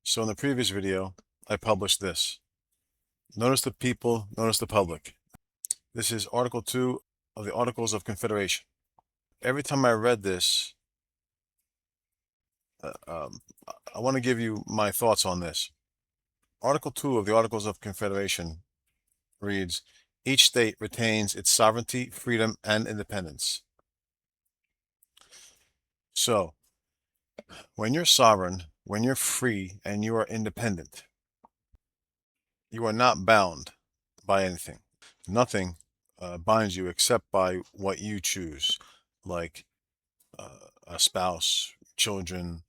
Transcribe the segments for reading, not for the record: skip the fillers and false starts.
So in the previous video, I published this. Notice the people, notice the public. This is Article 2 of the Articles of Confederation. Every time I read this, I want to give you my thoughts on this. Article 2 of the Articles of Confederation reads, each state retains its sovereignty, freedom, and independence. So, when you're sovereign, when you're free, and you are independent, you are not bound by anything. Nothing binds you except by what you choose, like a spouse, children,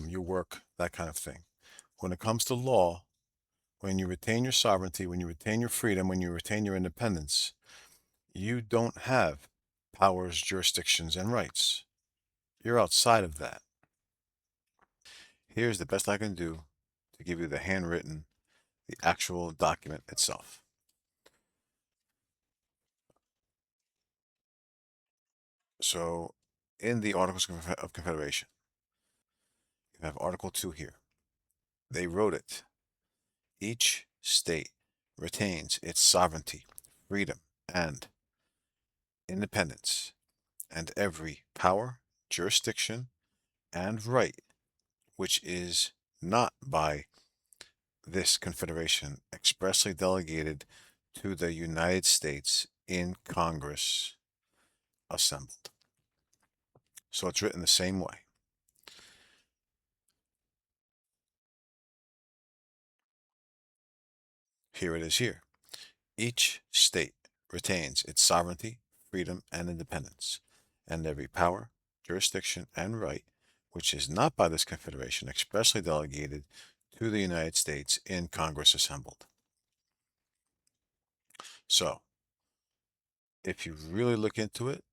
your work, that kind of thing. When it comes to law, when you retain your sovereignty, when you retain your freedom, when you retain your independence, you don't have powers, jurisdictions, and rights. You're outside of that. Here's the best I can do to give you the handwritten, the actual document itself. So, in the Articles of Confederation, you have Article 2 here. They wrote it. Each state retains its sovereignty, freedom, and independence, and every power, jurisdiction, and right which is not by this Confederation expressly delegated to the United States in Congress assembled. So it's written the same way. Here it is here. Each state retains its sovereignty, freedom, and independence, and every power, jurisdiction, and right which is not by this Confederation expressly delegated to the United States in Congress assembled. So, if you really look into it,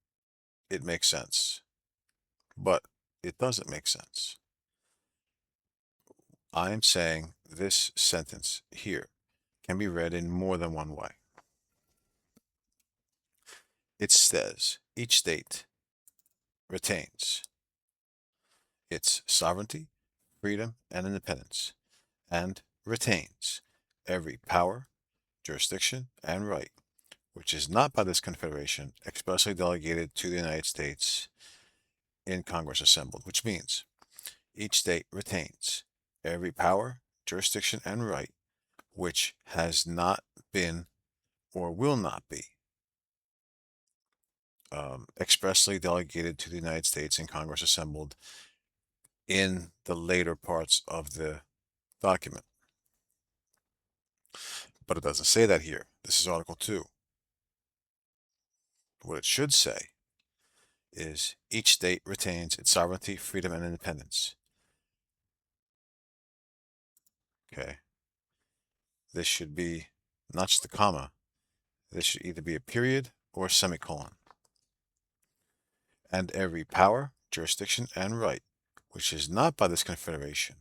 it makes sense. But it doesn't make sense. I'm saying this sentence here can be read in more than one way. It says each state retains its sovereignty, freedom, and independence, and retains every power, jurisdiction, and right which is not by this Confederation expressly delegated to the United States in Congress assembled, which means each state retains every power, jurisdiction, and right which has not been or will not be expressly delegated to the United States in Congress assembled in the later parts of the document. But it doesn't say that here. This is Article 2. What it should say is each state retains its sovereignty, freedom, and independence. Okay. This should be not just a comma. This should either be a period or a semicolon. And every power, jurisdiction, and right which is not by this Confederation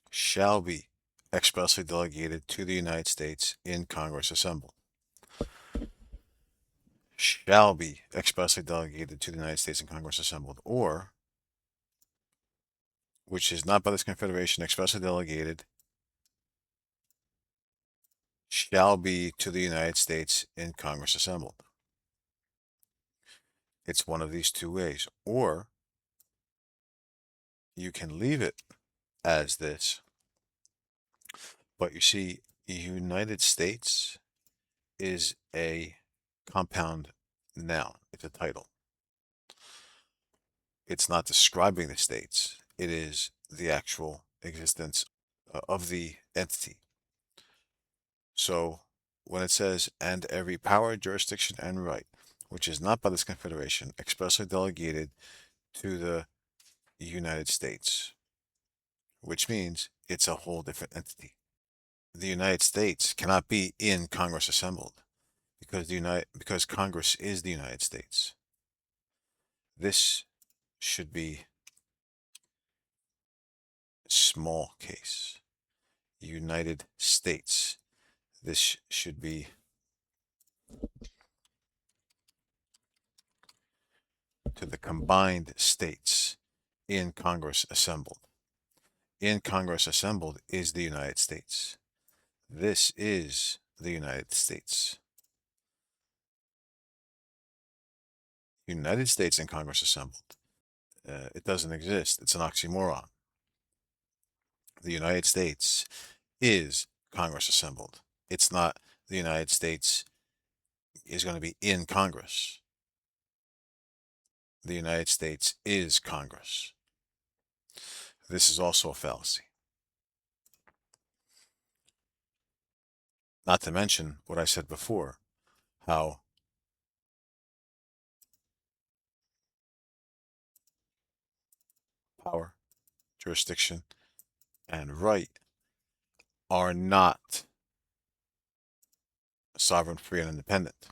shall be expressly delegated to the United States in Congress assembled. Shall be expressly delegated to the United States in Congress assembled, or which is not by this Confederation expressly delegated shall be to the United States in Congress assembled. It's one of these two ways, or you can leave it as this, but you see, United States is a compound noun. It's a title. It's not describing the states. It is the actual existence of the entity. So when it says, and every power, jurisdiction, and right, which is not by this Confederation, expressly delegated to the United States, which means it's a whole different entity. The United States cannot be in Congress assembled because Congress is the United States. This should be small case. United States. This should be to the combined states in Congress assembled. in Congress assembled is the United States. This is the United States. United States in Congress assembled. It doesn't exist. It's an oxymoron. The United States is Congress assembled. It's not the United States is going to be in Congress. The United States is Congress. This is also a fallacy. Not to mention what I said before, how power, jurisdiction, and right are not sovereign, free, and independent.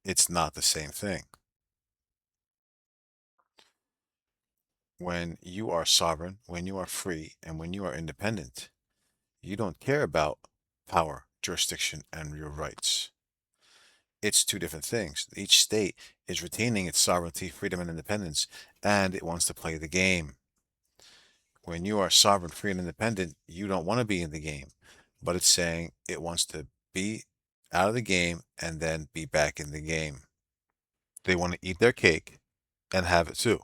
It's not the same thing. When you are sovereign, when you are free, and when you are independent, you don't care about power, jurisdiction, and your rights. It's two different things. Each state is retaining its sovereignty, freedom, and independence, and it wants to play the game. When you are sovereign, free, and independent, you don't want to be in the game, but it's saying it wants to be out of the game and then be back in the game. They want to eat their cake and have it too.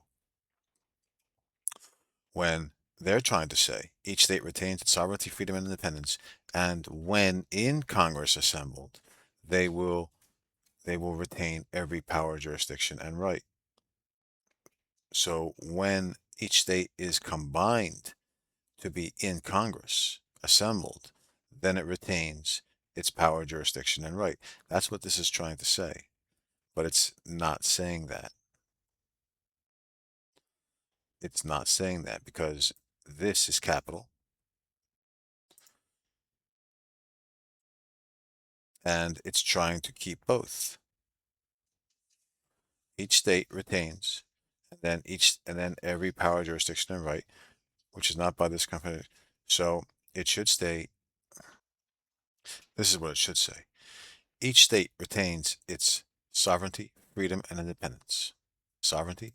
When they're trying to say each state retains its sovereignty, freedom, and independence, and when in Congress assembled, they will retain every power, jurisdiction, and right. So when each state is combined to be in Congress assembled, then it retains its power, jurisdiction, and right. That's what this is trying to say, but it's not saying that. It's not saying that because this is capital and it's trying to keep both. Each state retains, and then every power, jurisdiction, and right, which is not by this company. So it should stay. This is what it should say. Each state retains its sovereignty, freedom, and independence. Sovereignty,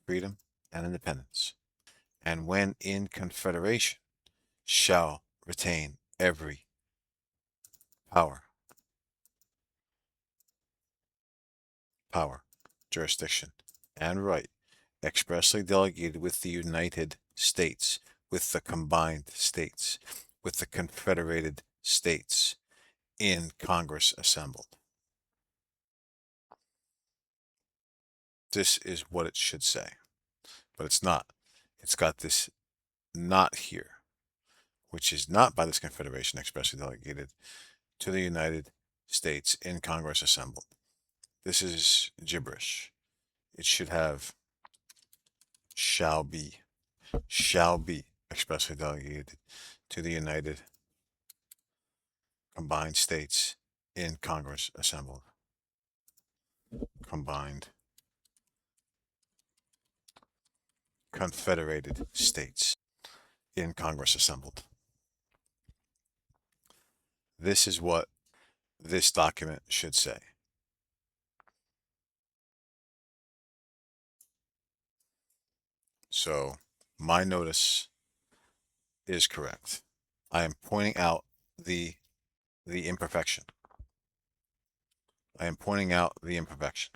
freedom, and independence. And when in confederation, shall retain every power, jurisdiction, and right expressly delegated with the United States, with the combined states, with the confederated states in Congress assembled. This is what it should say, but it's not. It's got this not here, which is not by this confederation expressly delegated to the United States in Congress assembled. This is gibberish. It should have shall be expressly delegated to the United Combined States in Congress assembled. Combined Confederated States in Congress assembled. This is what this document should say. So my notice is correct. I am pointing out the imperfection. I am pointing out the imperfection.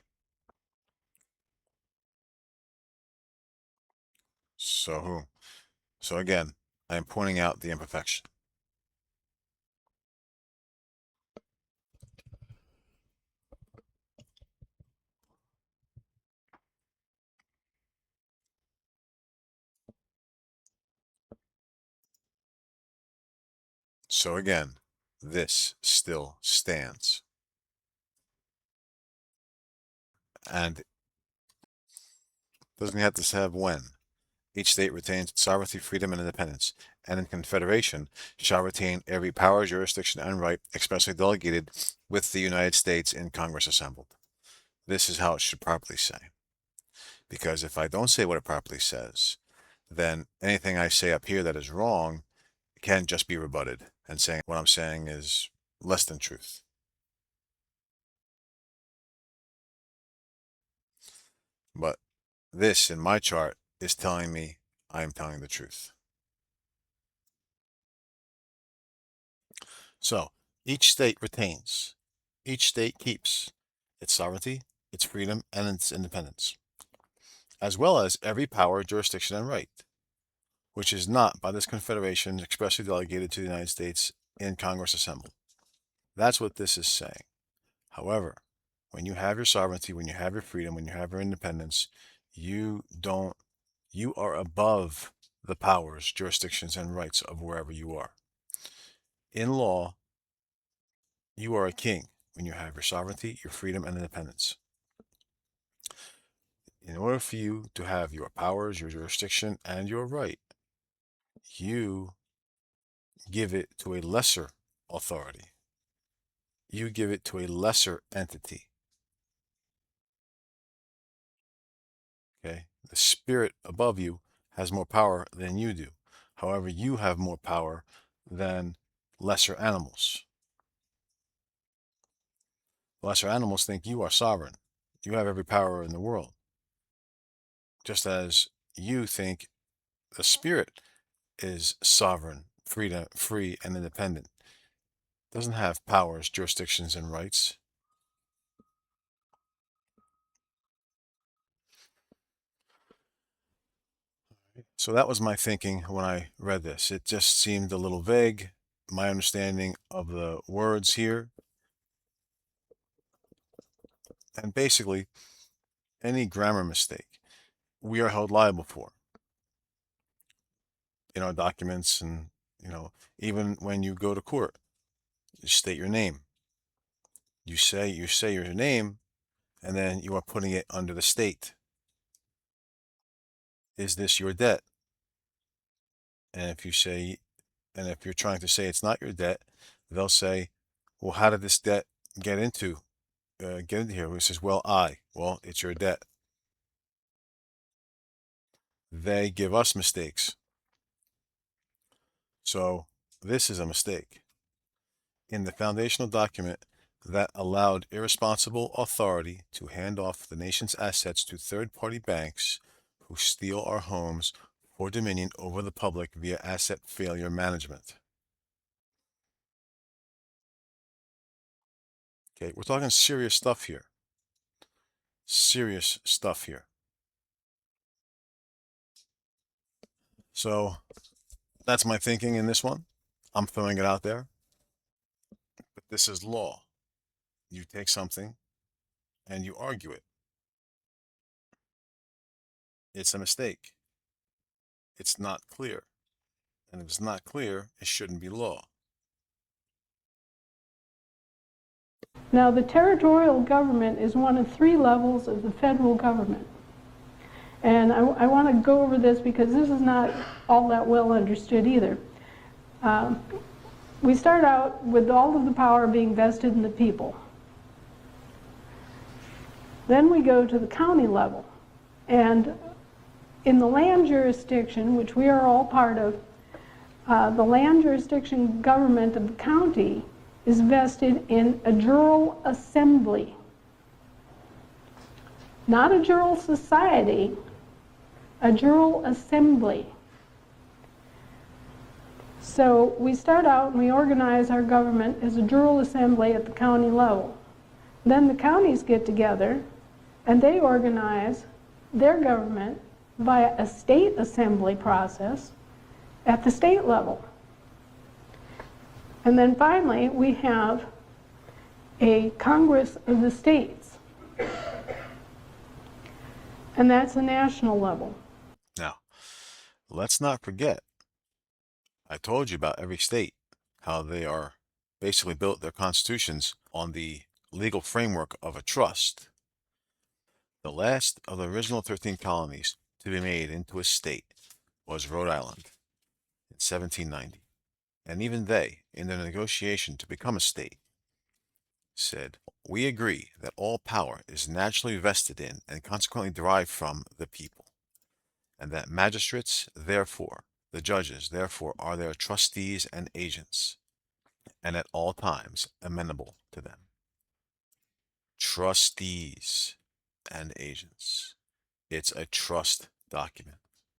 So again, I am pointing out the imperfection. So again, this still stands. And doesn't have to have when. Each state retains its sovereignty, freedom, and independence, and in confederation shall retain every power, jurisdiction, and right expressly delegated with the United States in Congress assembled. This is how it should properly say. Because if I don't say what it properly says, then anything I say up here that is wrong can just be rebutted and saying what I'm saying is less than truth. But this in my chart is telling me I am telling the truth. So each state retains, each state keeps its sovereignty, its freedom, and its independence, as well as every power, jurisdiction, and right, which is not by this Confederation expressly delegated to the United States in Congress assembled. That's what this is saying. However, when you have your sovereignty, when you have your freedom, when you have your independence, you are above the powers, jurisdictions, and rights of wherever you are. In law, you are a king when you have your sovereignty, your freedom, and independence. In order for you to have your powers, your jurisdiction, and your right, you give it to a lesser authority. You give it to a lesser entity. Okay? The spirit above you has more power than you do. However, you have more power than lesser animals. Lesser animals think you are sovereign. You have every power in the world. Just as you think the spirit is sovereign, free, and independent. Doesn't have powers, jurisdictions, and rights. So that was my thinking when I read this. It just seemed a little vague. My understanding of the words here. And basically, any grammar mistake we are held liable for in our documents, and even when you go to court, you state your name. You say your name, and then you are putting it under the state. Is this your debt? And if you're trying to say it's not your debt, they'll say, well, how did this debt get into here? It says, well, it's your debt. They give us mistakes. So this is a mistake. In the foundational document that allowed irresponsible authority to hand off the nation's assets to third-party banks who steal our homes for dominion over the public via asset failure management. Okay, we're talking serious stuff here. Serious stuff here. So that's my thinking in this one. I'm throwing it out there. But this is law. You take something and you argue it. It's a mistake. It's not clear. And if it's not clear, it shouldn't be law. Now, the territorial government is one of 3 levels of the federal government. And I want to go over this because this is not all that well understood either. We start out with all of the power being vested in the people. Then we go to the county level. And in the land jurisdiction, which we are all part of, the land jurisdiction government of the county is vested in a jural assembly. Not a jural society, a jural assembly. So we start out and we organize our government as a jural assembly at the county level. Then the counties get together and they organize their government via a state assembly process at the state level. And then finally, we have a Congress of the states. And that's a national level. Now, let's not forget, I told you about every state, how they are basically built their constitutions on the legal framework of a trust. The last of the original 13 colonies to be made into a state was Rhode Island in 1790. And even they, in their negotiation to become a state, said, we agree that all power is naturally vested in and consequently derived from the people, and that magistrates, therefore, the judges, therefore, are their trustees and agents, and at all times amenable to them. Trustees and agents. It's a trust document.